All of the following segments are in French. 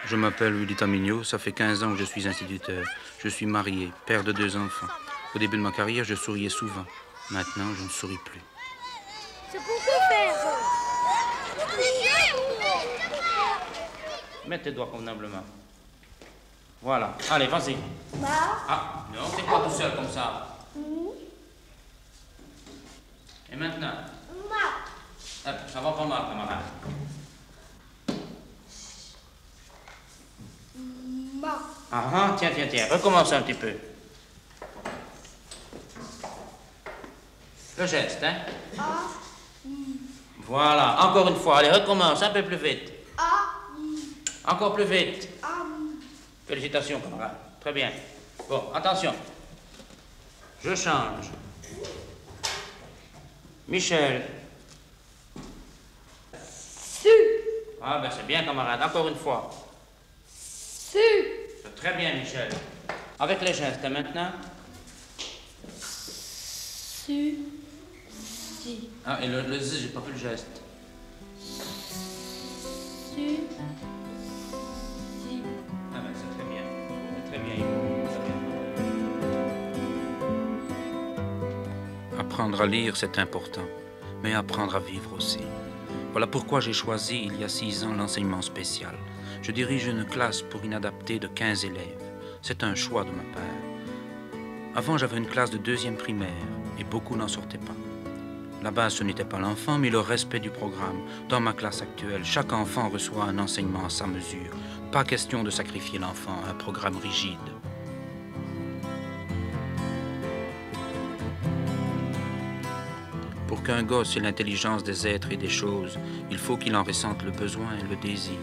Je m'appelle Willy Tamigno, ça fait 15 ans que je suis instituteur. Je suis marié, père de 2 enfants. Au début de ma carrière, je souriais souvent. Maintenant, je ne souris plus. C'est pour quoi faire? Mets tes doigts convenablement. Voilà. Allez, vas-y. Ah, non, c'est pas tout seul comme ça. Et maintenant? Ça va pas mal, camarade. Ah, tiens, recommence un petit peu. Le geste, hein? Voilà, encore une fois, allez, recommence un peu plus vite. Encore plus vite. Félicitations, camarade. Très bien. Bon, attention. Je change. Michel. Ah, ben c'est bien, camarade. Encore une fois. C'est très bien, Michel. Avec les gestes, hein, maintenant. Ah, et le Z, j'ai pas fait le geste. Ah, ben c'est très bien. C'est très bien, Yves. Apprendre à lire, c'est important, mais apprendre à vivre aussi. Voilà pourquoi j'ai choisi, il y a 6 ans, l'enseignement spécial. Je dirige une classe pour inadaptés de 15 élèves. C'est un choix de ma part. Avant, j'avais une classe de 2e primaire, et beaucoup n'en sortaient pas. La base, ce n'était pas l'enfant, mais le respect du programme. Dans ma classe actuelle, chaque enfant reçoit un enseignement à sa mesure. Pas question de sacrifier l'enfant à un programme rigide. Pour qu'un gosse ait l'intelligence des êtres et des choses, il faut qu'il en ressente le besoin et le désir.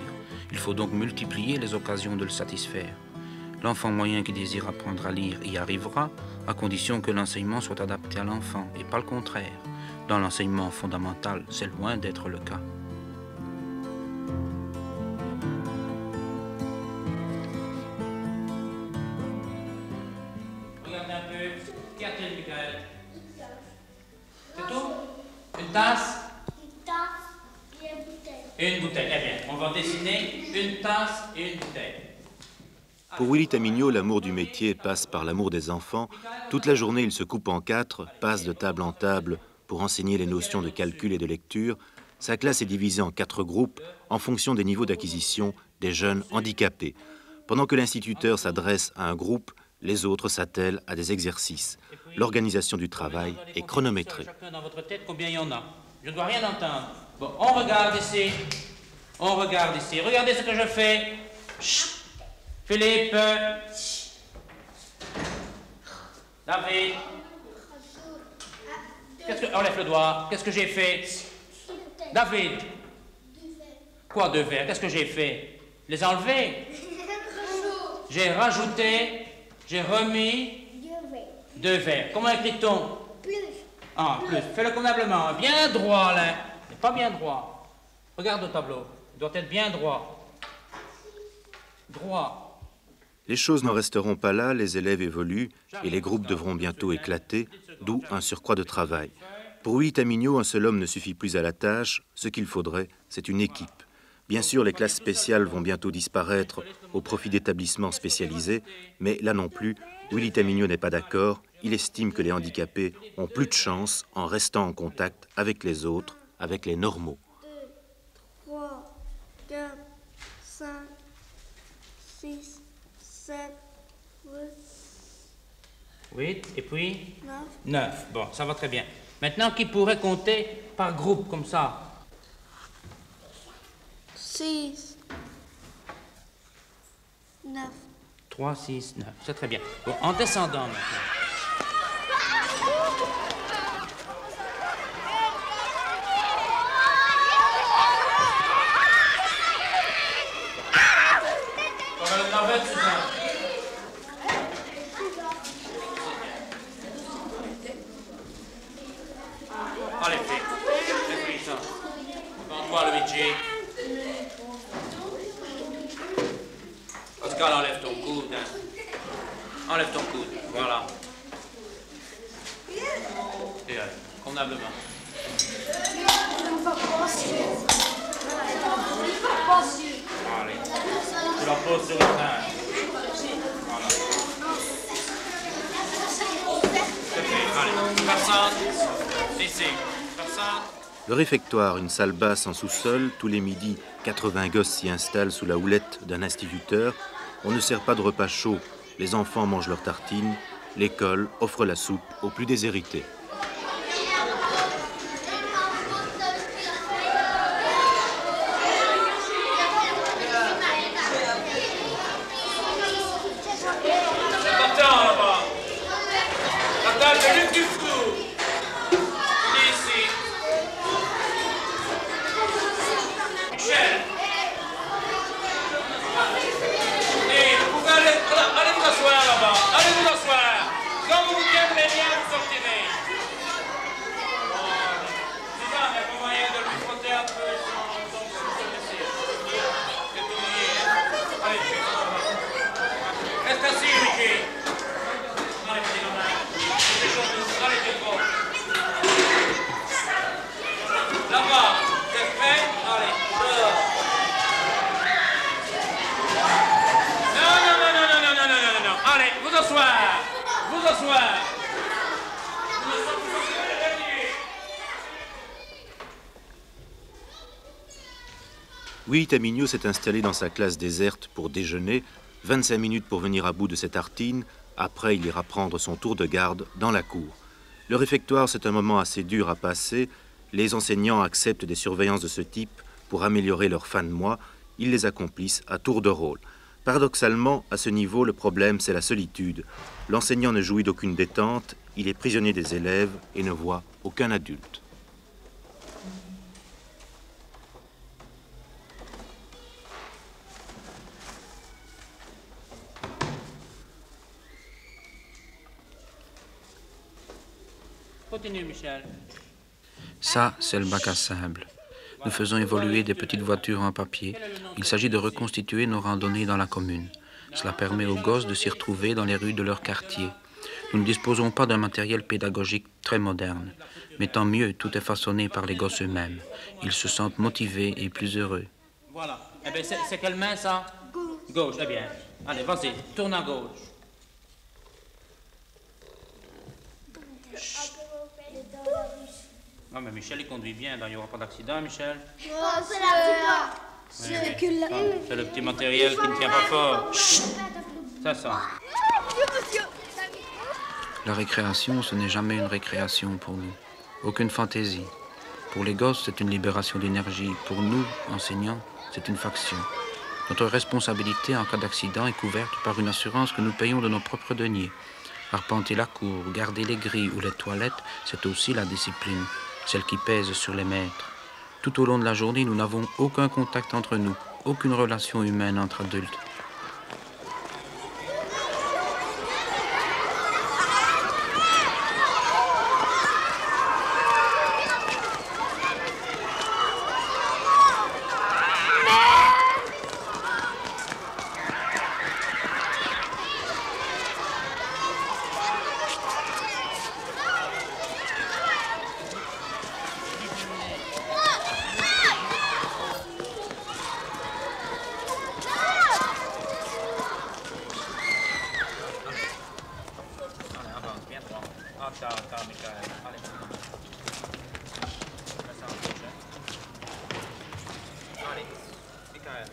Il faut donc multiplier les occasions de le satisfaire. L'enfant moyen qui désire apprendre à lire y arrivera, à condition que l'enseignement soit adapté à l'enfant, et pas le contraire. Dans l'enseignement fondamental, c'est loin d'être le cas. Regardez un peu. Qu'y a-t-il, Michael? C'est tout? Une tasse? Une tasse et une bouteille. Et une bouteille. Eh bien, on va dessiner une tasse et une bouteille. Pour Willy Tamigno, l'amour du métier passe par l'amour des enfants. Toute la journée, il se coupe en 4, passe de table en table pour enseigner les notions de calcul et de lecture. Sa classe est divisée en 4 groupes en fonction des niveaux d'acquisition des jeunes handicapés. Pendant que l'instituteur s'adresse à un groupe, les autres s'attellent à des exercices. L'organisation du travail est chronométrée. Chacun dans votre tête, combien il y en a? Je ne dois rien entendre. Bon, on regarde ici. On regarde ici. Regardez ce que je fais. Chut. Philippe. David. Enlève le doigt. Qu'est-ce que j'ai fait? David. Quoi 2 verres? Qu'est-ce que j'ai fait? Les enlever? J'ai rajouté. J'ai remis 2 verres. Comment écrit-on? Plus. Ah, plus. Fais-le convenablement. Bien droit, là. Il n'est pas bien droit. Regarde au tableau. Il doit être bien droit. Droit. Les choses n'en resteront pas là, les élèves évoluent et les groupes devront bientôt éclater, d'où un surcroît de travail. Pour Willy Tamigno, un seul homme ne suffit plus à la tâche. Ce qu'il faudrait, c'est une équipe. Bien sûr, les classes spéciales vont bientôt disparaître au profit d'établissements spécialisés, mais là non plus, Willy Tamigno n'est pas d'accord. Il estime que les handicapés ont plus de chance en restant en contact avec les autres, avec les normaux. 2, 3, 4, 5, 6, 7, 8, 8, et puis 9. 9. Bon, ça va très bien. Maintenant, qui pourrait compter par groupe, comme ça? 6, 9. 3, 6, 9. C'est très bien. Bon, en descendant maintenant. Allez, fais ça. Devant-toi, Luigi. Pascal, enlève ton coude. Hein. Enlève ton coude, voilà. Et allez, convenablement. On va passer. On va passer. Allez, tu la poses sur le train. Voilà. C'est fait, allez. Personne. Ici. Personne. Le réfectoire, une salle basse en sous-sol, tous les midis, 80 gosses s'y installent sous la houlette d'un instituteur. On ne sert pas de repas chaud, les enfants mangent leurs tartines, l'école offre la soupe aux plus déshérités. Oui, Tamigno s'est installé dans sa classe déserte pour déjeuner, 25 minutes pour venir à bout de ses tartines, après il ira prendre son tour de garde dans la cour. Le réfectoire, c'est un moment assez dur à passer, les enseignants acceptent des surveillances de ce type pour améliorer leur fin de mois, ils les accomplissent à tour de rôle. Paradoxalement, à ce niveau, le problème, c'est la solitude. L'enseignant ne jouit d'aucune détente, il est prisonnier des élèves et ne voit aucun adulte. Continue, Michel. Ça, c'est le bac à sable. Nous faisons évoluer des petites voitures en papier. Il s'agit de reconstituer nos randonnées dans la commune. Cela permet aux gosses de s'y retrouver dans les rues de leur quartier. Nous ne disposons pas d'un matériel pédagogique très moderne. Mais tant mieux, tout est façonné par les gosses eux-mêmes. Ils se sentent motivés et plus heureux. Voilà. Eh bien, c'est quelle main, ça? Gauche. Eh bien. Allez, vas-y, tourne à gauche. Non, mais Michel, il conduit bien, il n'y aura pas d'accident, Michel. Oh, c'est la C'est c'est le petit matériel qui ne tient pas fort. Chut. Ça. La récréation, ce n'est jamais une récréation pour nous. Aucune fantaisie. Pour les gosses, c'est une libération d'énergie. Pour nous, enseignants, c'est une faction. Notre responsabilité en cas d'accident est couverte par une assurance que nous payons de nos propres deniers. Arpenter la cour, garder les grilles ou les toilettes, c'est aussi la discipline, celle qui pèse sur les maîtres. Tout au long de la journée, nous n'avons aucun contact entre nous, aucune relation humaine entre adultes. Attends, Michael. Allez. Reste en gauche, hein. Allez, Michael.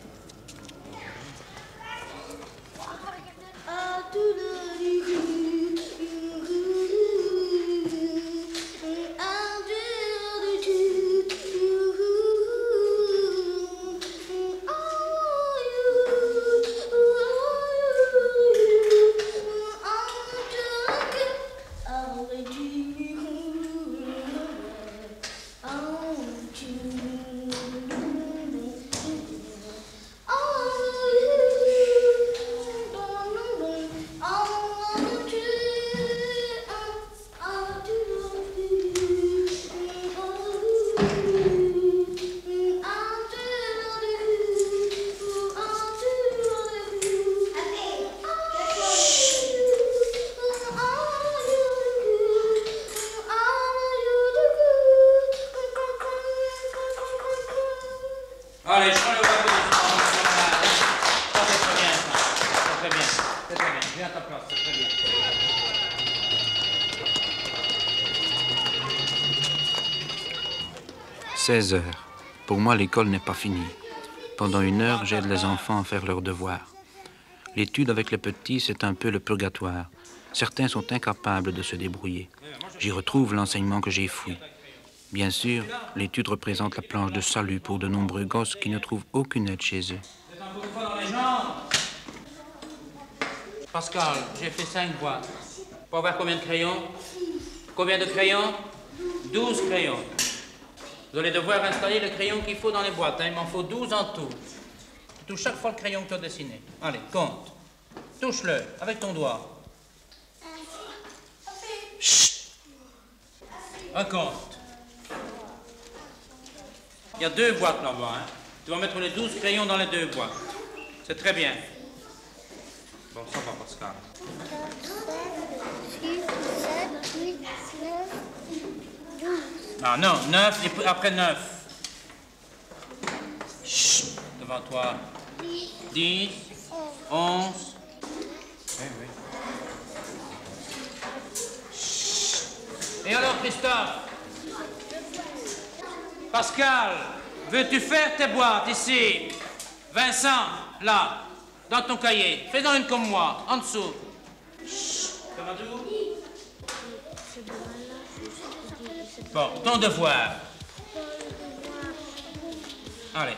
Allez, je prends le bateau. passe, c'est très bien. « 16 heures. Pour moi, l'école n'est pas finie. Pendant 1 heure, j'aide les enfants à faire leurs devoirs. L'étude avec les petits, c'est un peu le purgatoire. Certains sont incapables de se débrouiller. J'y retrouve l'enseignement que j'ai fui. Bien sûr, l'étude représente la planche de salut pour de nombreux gosses qui ne trouvent aucune aide chez eux. Pascal, j'ai fait 5 boîtes. Pour avoir combien de crayons? Combien de crayons? 12 crayons. Vous allez devoir installer le crayon qu'il faut dans les boîtes. Hein. Il m'en faut 12 en tout. Tu touches chaque fois le crayon que tu as dessiné. Allez, compte. Touche-le avec ton doigt. Chut. Compte. Il y a 2 boîtes là-bas. Hein. Tu vas mettre les 12 crayons dans les 2 boîtes. C'est très bien. Bon, ça va, Pascal. 6, 7, 8, 9, 12. Ah non, 9 et puis après 9. Chut, devant toi. 10, 11. Oui, oui. Chut. Et alors, Christophe? Pascal, veux-tu faire tes boîtes ici? Vincent, là, dans ton cahier. Fais-en une comme moi, en dessous. Chut, Kamadou. Bon, ton devoir. Allez.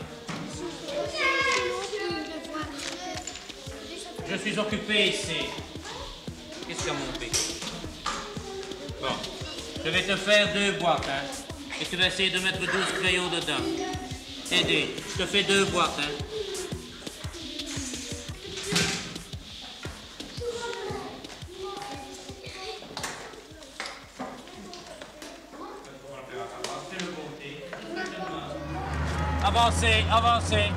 Je suis occupé ici. Qu'est-ce qu'il y a, mon pays? Bon, je vais te faire 2 boîtes, hein. Et tu vas essayer de mettre 12 crayons dedans. Aider, je te fais 2 boîtes, hein. Avancez, avancez.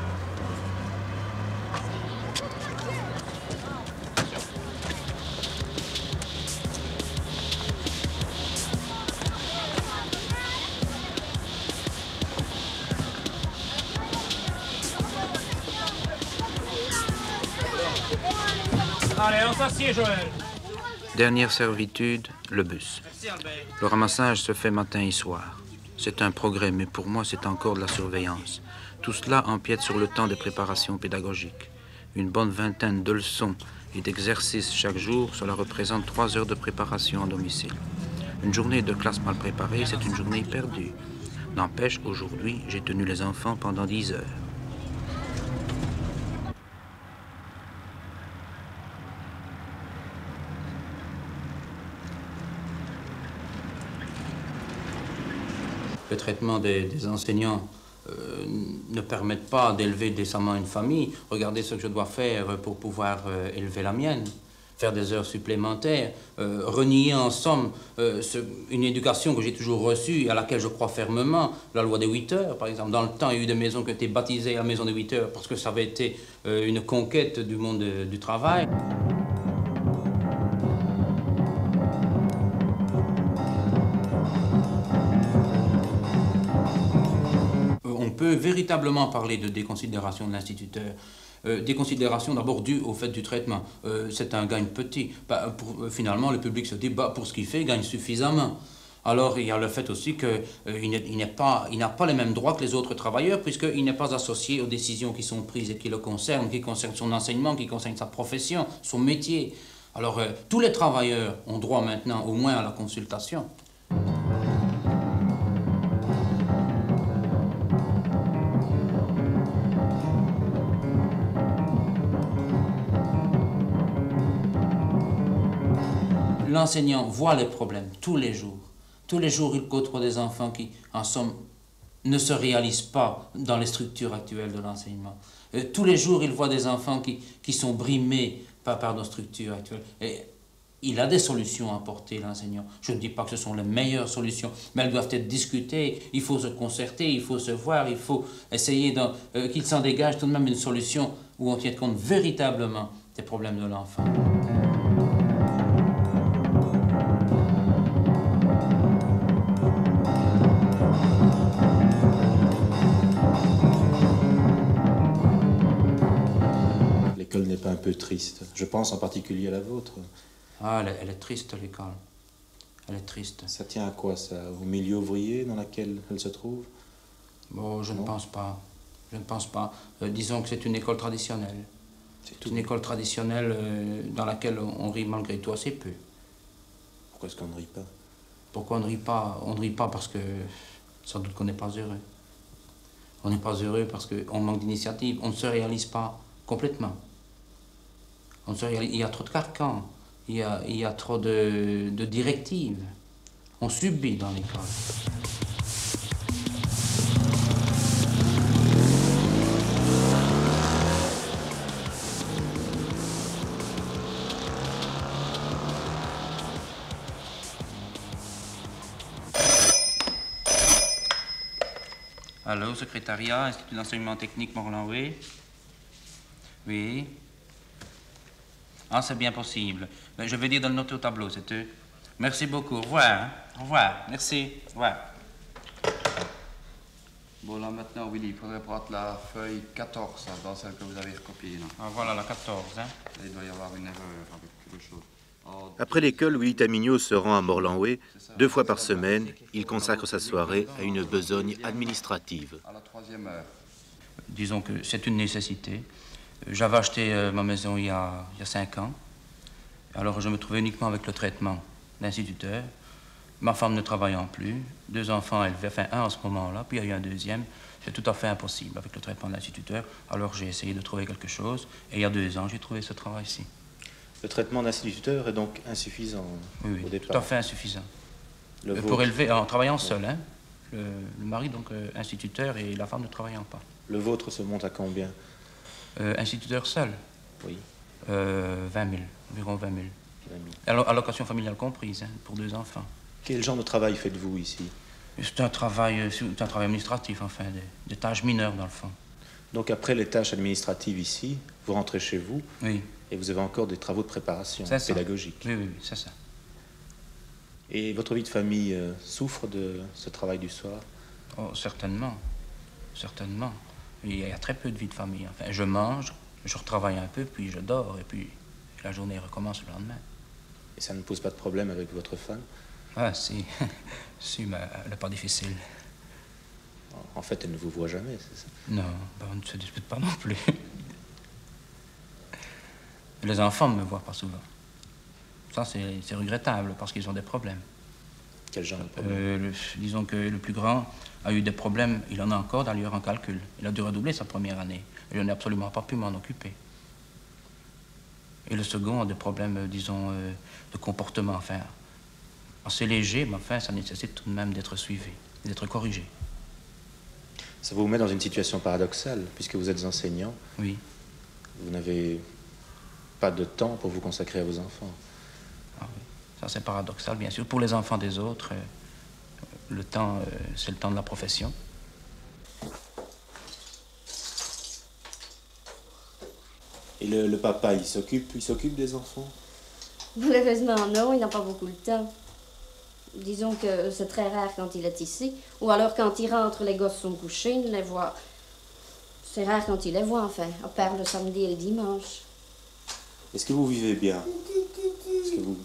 Allez, on s'assied, Joël. Dernière servitude, le bus. Le ramassage se fait matin et soir. C'est un progrès, mais pour moi, c'est encore de la surveillance. Tout cela empiète sur le temps de préparation pédagogique. Une bonne vingtaine de leçons et d'exercices chaque jour, cela représente 3 heures de préparation à domicile. Une journée de classe mal préparée, c'est une journée perdue. N'empêche, aujourd'hui, j'ai tenu les enfants pendant 10 heures. Le traitement des enseignants ne permettent pas d'élever décemment une famille. Regardez ce que je dois faire pour pouvoir élever la mienne. Faire des heures supplémentaires, renier en somme une éducation que j'ai toujours reçue, à laquelle je crois fermement, la loi des 8 heures, par exemple. Dans le temps, il y a eu des maisons qui ont été baptisées la maison des 8 heures parce que ça avait été une conquête du monde du travail. On peut véritablement parler de déconsidération de l'instituteur. Déconsidération d'abord due au fait du traitement. C'est un gagne petit. Finalement, le public se dit, pour ce qu'il fait, il gagne suffisamment. Alors, il y a le fait aussi qu'il n'a pas les mêmes droits que les autres travailleurs, puisqu'il n'est pas associé aux décisions qui sont prises et qui le concernent, qui concernent son enseignement, qui concernent sa profession, son métier. Alors, tous les travailleurs ont droit maintenant au moins à la consultation. L'enseignant voit les problèmes tous les jours. Tous les jours, il côtoie des enfants qui, en somme, ne se réalisent pas dans les structures actuelles de l'enseignement. Tous les jours, il voit des enfants qui sont brimés par nos structures actuelles. Et il a des solutions à apporter, l'enseignant. Je ne dis pas que ce sont les meilleures solutions, mais elles doivent être discutées. Il faut se concerter, il faut se voir, il faut essayer qu'il s'en dégage tout de même une solution où on tienne compte véritablement des problèmes de l'enfant. L'école n'est pas un peu triste. Je pense en particulier à la vôtre. Ah, elle est triste, l'école. Elle est triste. Ça tient à quoi, ça? Au milieu ouvrier dans lequel elle se trouve? Bon, je ne Non. pense pas. Je ne pense pas. Disons que c'est une école traditionnelle. C'est C'est une école traditionnelle dans laquelle on rit malgré tout assez peu. Pourquoi est-ce qu'on ne rit pas? Pourquoi on ne rit pas? On ne rit pas parce que sans doute qu'on n'est pas heureux. On n'est pas heureux parce qu'on manque d'initiative. On ne se réalise pas complètement. On ne se réalise... Il y a trop de carcans. Il y a trop de directives. On subit dans l'école. Allô, secrétariat, Institut d'enseignement technique Morlanway? Oui. Ah, c'est bien possible. Ben, je vais dire de le noter au tableau, c'est eux. Merci beaucoup. Au revoir. Hein? Au revoir. Merci. Au revoir. Bon, là, maintenant, Willy, il faudrait prendre la feuille 14, hein, dans celle que vous avez recopiée. Là. Ah, voilà la 14. Hein? Il doit y avoir une erreur avec quelque chose. Après l'école, Willy Tamigno se rend à Morlanway. 2 fois par semaine, il consacre sa soirée à une besogne administrative. À la 3e heure. Disons que c'est une nécessité. J'avais acheté ma maison il y a 5 ans. Alors je me trouvais uniquement avec le traitement d'instituteur. Ma femme ne travaillant plus, 2 enfants élevés, enfin un en ce moment-là, puis il y a eu un deuxième. C'est tout à fait impossible avec le traitement d'instituteur. Alors j'ai essayé de trouver quelque chose. Et il y a 2 ans, j'ai trouvé ce travail-ci. Le traitement d'instituteur est donc insuffisant Oui, au départ. tout à fait insuffisant. Le Pour vôtre, élever, en travaillant seul, hein. Le mari donc instituteur et la femme ne travaillant pas. le vôtre se monte à combien? Instituteur seul, Oui, 20 000, environ 20 000. 20 000. Allocation familiale comprise, hein, pour 2 enfants. Quel genre de travail faites-vous ici? C'est un travail administratif, enfin, des tâches mineures dans le fond. Donc après les tâches administratives ici, vous rentrez chez vous Oui, et vous avez encore des travaux de préparation c'est ça. pédagogique. Oui, oui, c'est ça. Et votre vie de famille souffre de ce travail du soir? Oh, certainement, certainement. Il y a très peu de vie de famille. Enfin, je mange, je retravaille un peu, puis je dors, et puis la journée recommence le lendemain. Et ça ne pose pas de problème avec votre femme? Ah, si, si, mais elle n'est pas difficile. En fait, elle ne vous voit jamais, c'est ça? Non, ben, on ne se dispute pas non plus. Les enfants ne me voient pas souvent. Ça, c'est regrettable, parce qu'ils ont des problèmes. Quel genre de problème? Disons que le plus grand a eu des problèmes, il en a encore d'ailleurs en calcul. Il a dû redoubler sa première année. Et je n'ai absolument pas pu m'en occuper. Et le second a des problèmes, disons, de comportement, enfin, assez légers, mais enfin, ça nécessite tout de même d'être suivi, d'être corrigé. Ça vous met dans une situation paradoxale, puisque vous êtes enseignant. Oui. Vous n'avez pas de temps pour vous consacrer à vos enfants. Ah oui. Ça, c'est paradoxal, bien sûr. Pour les enfants des autres, le temps, c'est le temps de la profession. Et le papa, il s'occupe des enfants? Malheureusement, non, il n'a pas beaucoup de temps. Disons que c'est très rare quand il est ici. Ou alors quand il rentre, les gosses sont couchés, il les voit. C'est rare quand il les voit, enfin, à part le samedi et le dimanche. Est-ce que vous vivez bien? Est-ce que vous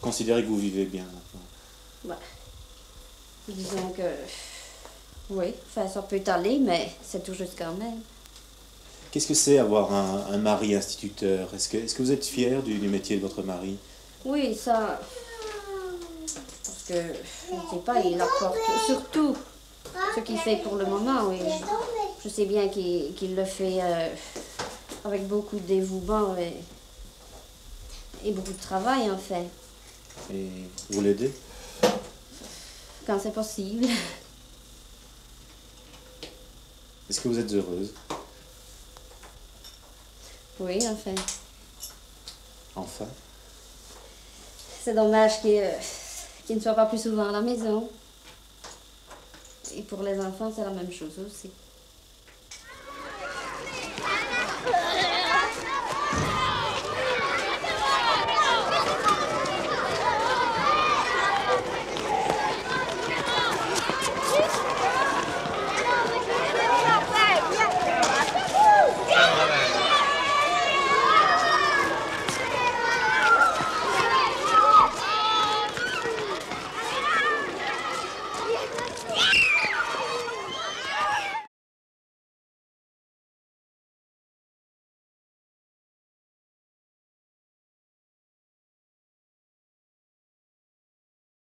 considérez que vous vivez bien maintenant? Ouais. Disons que... Oui, enfin, ça peut aller, mais c'est tout juste quand même. Qu'est-ce que c'est avoir un mari instituteur? Est-ce que vous êtes fier du métier de votre mari? Oui, ça... Parce que, je ne sais pas, il apporte surtout ce qu'il fait pour le moment, oui. Je sais bien qu'il le fait avec beaucoup de dévouement et beaucoup de travail, en fait. Et vous l'aidez? Quand c'est possible. Est-ce que vous êtes heureuse? Oui, enfin. Enfin? C'est dommage qu'il ne soit pas plus souvent à la maison. Et pour les enfants, c'est la même chose aussi.